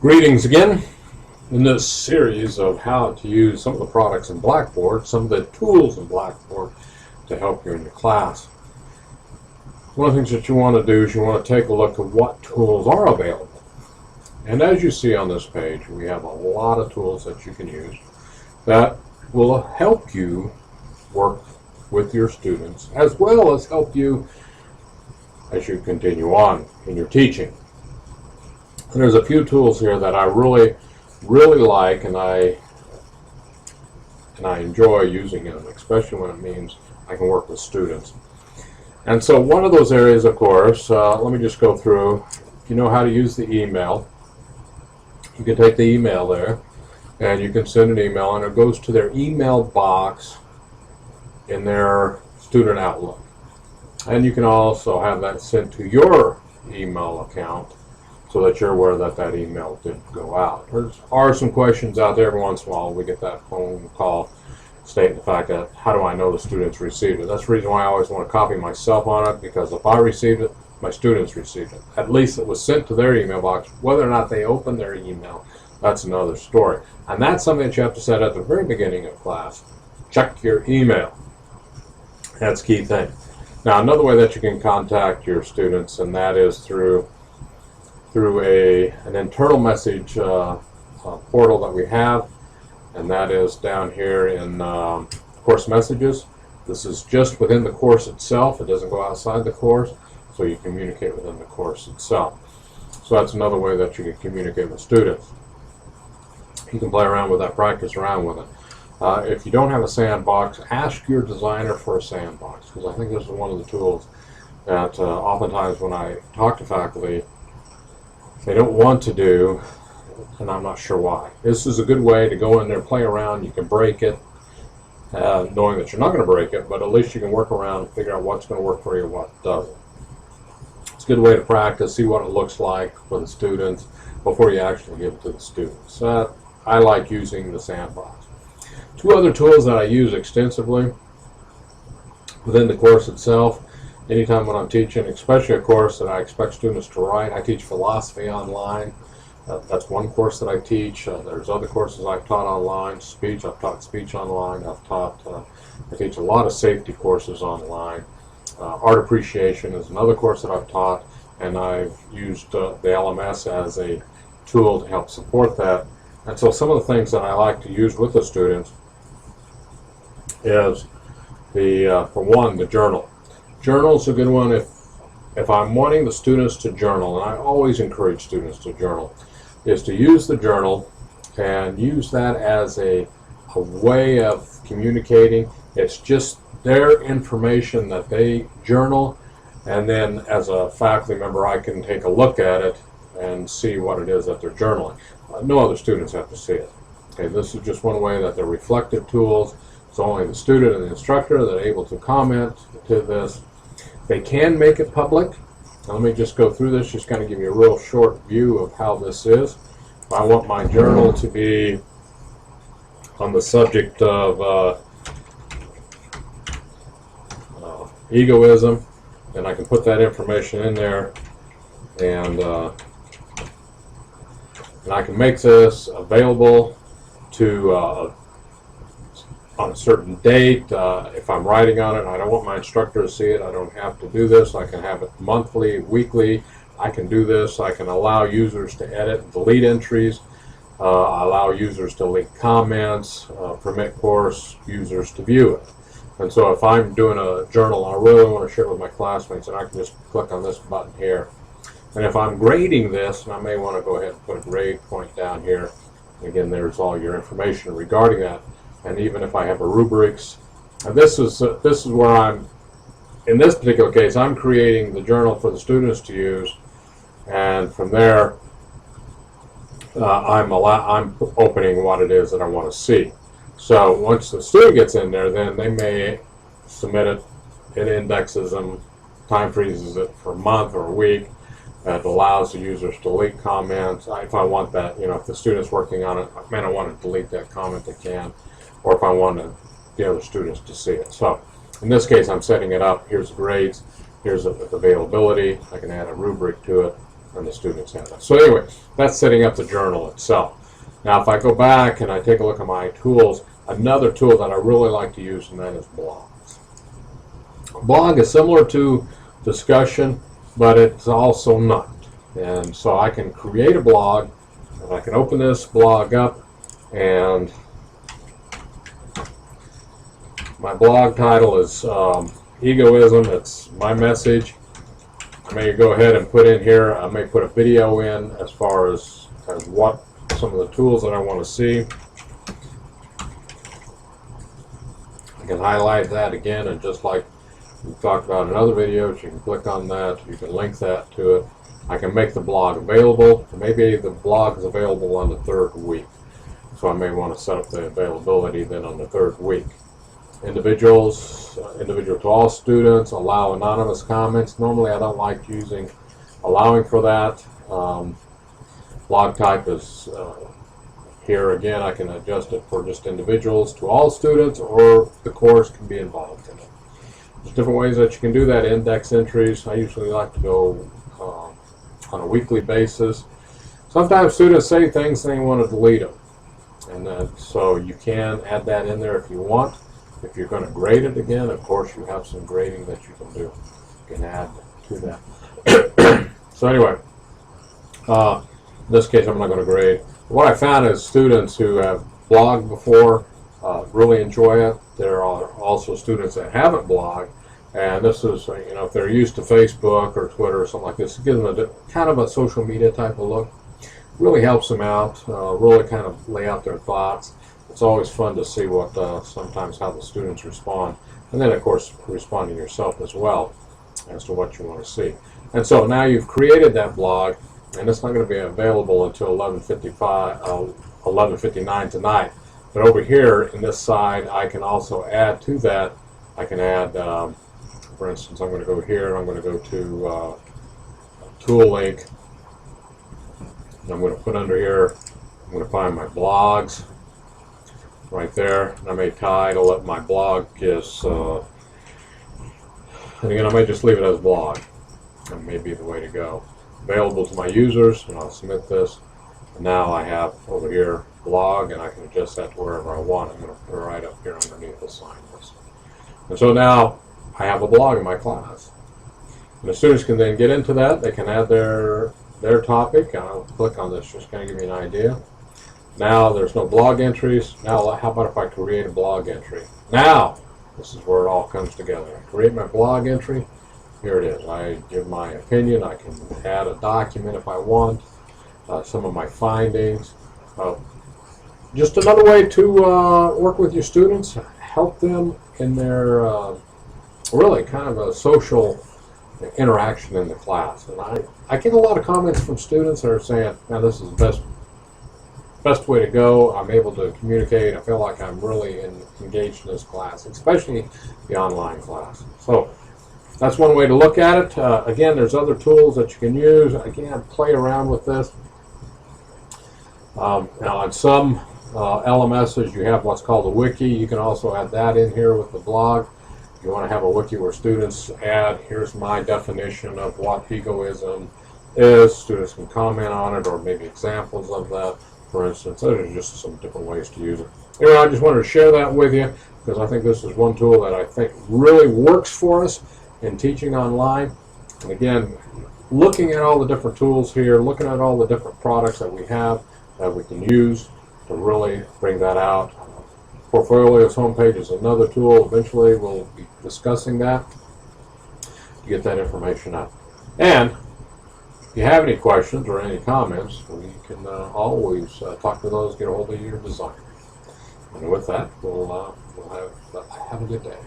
Greetings again. In this series of how to use some of the products in Blackboard, some of the tools in Blackboard to help you in your class. One of the things that you want to do is you want to take a look at what tools are available. And as you see on this page, we have a lot of tools that you can use that will help you work with your students as well as help you as you continue on in your teaching. And there's a few tools here that I really like, and I enjoy using them, especially when it means I can work with students. And so one of those areas, of course, let me just go through. If you know how to use the email, you can take the email there and you can send an email, and it goes to their email box in their student Outlook. And you can also have that sent to your email account so that you're aware that that email did go out. There are some questions out there every once in a while. We get that phone call stating the fact that, how do I know the students received it? That's the reason why I always want to copy myself on it, because if I received it, my students received it. At least it was sent to their email box. Whether or not they opened their email, that's another story. And that's something that you have to set at the very beginning of class. Check your email. That's a key thing. Now, another way that you can contact your students, and that is through an internal message portal that we have, and that is down here in course messages. This is just within the course itself. It doesn't go outside the course, so you communicate within the course itself. So that's another way that you can communicate with students. You can play around with that, practice around with it. If you don't have a sandbox, ask your designer for a sandbox, because I think this is one of the tools that oftentimes when I talk to faculty, they don't want to do, and I'm not sure why. This is a good way to go in there, play around. You can break it, knowing that you're not going to break it, but at least you can work around and figure out what's going to work for you and what doesn't. It's a good way to practice, see what it looks like for the students before you actually give it to the students. I like using the sandbox. Two other tools that I use extensively within the course itself. Anytime when I'm teaching, especially a course that I expect students to write, I teach philosophy online. That's one course that I teach. There's other courses I've taught online. Speech, I've taught speech online. I teach a lot of safety courses online. Art appreciation is another course that I've taught, and I've used the LMS as a tool to help support that. And so some of the things that I like to use with the students is for one, the journal. Journal's a good one if I'm wanting the students to journal, and I always encourage students to journal, is to use the journal and use that as a way of communicating. It's just their information that they journal, and then as a faculty member I can take a look at it and see what it is that they're journaling. No other students have to see it. Okay, this is just one way that they're reflective tools. It's only the student and the instructor that are able to comment to this. They can make it public. Now, let me just go through this, just kind of give you a real short view of how this is. If I want my journal to be on the subject of egoism, then I can put that information in there, and I can make this available to on a certain date. If I'm writing on it and I don't want my instructor to see it, I don't have to do this. I can have it monthly, weekly. I can do this. I can allow users to edit and delete entries, allow users to link comments, permit course users to view it. And so if I'm doing a journal I really want to share it with my classmates, and I can just click on this button here. And if I'm grading this, and I may want to go ahead and put a grade point down here, again, there's all your information regarding that. And even if I have a rubrics, and this is where I'm, in this particular case, I'm creating the journal for the students to use, and from there, I'm opening what it is that I want to see. So once the student gets in there, then they may submit it. It indexes them, time freezes it for a month or a week. That allows the users to delete comments. If I want that, if the student's working on it, I want to delete that comment, they can. Or if I want the other students to see it. So in this case, I'm setting it up. Here's the grades. Here's the availability. I can add a rubric to it. and the students have that. So anyway, that's setting up the journal itself. Now if I go back and I take a look at my tools, another tool that I really like to use, and that is blogs. Blog is similar to discussion, but it's also not. And so I can create a blog, and I can open this blog up, and my blog title is Egoism. It's my message. I may go ahead and put in here, I may put a video in as far as what some of the tools that I want to see. I can highlight that again, and just like we talked about in other videos, you can click on that, you can link that to it. I can make the blog available. Maybe the blog is available on the 3rd week, so I may want to set up the availability then on the 3rd week. Individual to all students, allow anonymous comments. Normally I don't like allowing for that. Blog type is here again. I can adjust it for just individuals to all students, or the course can be involved in it. There's different ways that you can do that. Index entries, I usually like to go on a weekly basis. Sometimes students say things and they want to delete them, and so you can add that in there if you want. If you're going to grade it again, of course you have some grading that you can do. You can add to that. So anyway, in this case I'm not going to grade. What I found is students who have blogged before really enjoy it. There are also students that haven't blogged, and this is, if they're used to Facebook or Twitter or something like this, it gives them kind of a social media type of look. Really helps them out, really kind of lay out their thoughts. It's always fun to see what sometimes how the students respond, and then of course responding yourself as well as to what you want to see. And so now you've created that blog, and it's not going to be available until 11:59 tonight. But over here in this side, I can also add to that. I can add, for instance, I'm going to go here, and I'm going to go to tool link, and I'm going to put under here, I'm going to find my blogs right there, and I may title it my blog is, and again I may just leave it as blog. That may be the way to go. Available to my users, and I'll submit this. And now I have over here blog, and I can adjust that to wherever I want. I'm going to put it right up here underneath the sign list. And so now I have a blog in my class. And the students can then get into that. They can add their topic. I'll click on this, just kind of give you an idea. Now there's no blog entries. Now how about if I create a blog entry? Now this is where it all comes together. I create my blog entry. Here it is. I give my opinion. I can add a document if I want. Some of my findings. Just another way to work with your students, help them in their really kind of a social interaction in the class. And I get a lot of comments from students that are saying, "Now this is the best way to go. I'm able to communicate. I feel like I'm really engaged in this class," especially the online class. So that's one way to look at it. Again, there's other tools that you can use. Again, play around with this. Now on some LMSs you have what's called a wiki. You can also add that in here with the blog. If you want to have a wiki where students add, here's my definition of what egoism is. Students can comment on it, or maybe examples of that. For instance, those are just some different ways to use it. Anyway, I just wanted to share that with you because I think this is one tool that I think really works for us in teaching online. And again, looking at all the different tools here, looking at all the different products that we have that we can use to really bring that out. Portfolio's homepage is another tool. Eventually we'll be discussing that to get that information out. And if you have any questions or any comments, we can always talk to those, get a hold of your designer. And with that, we'll have a good day.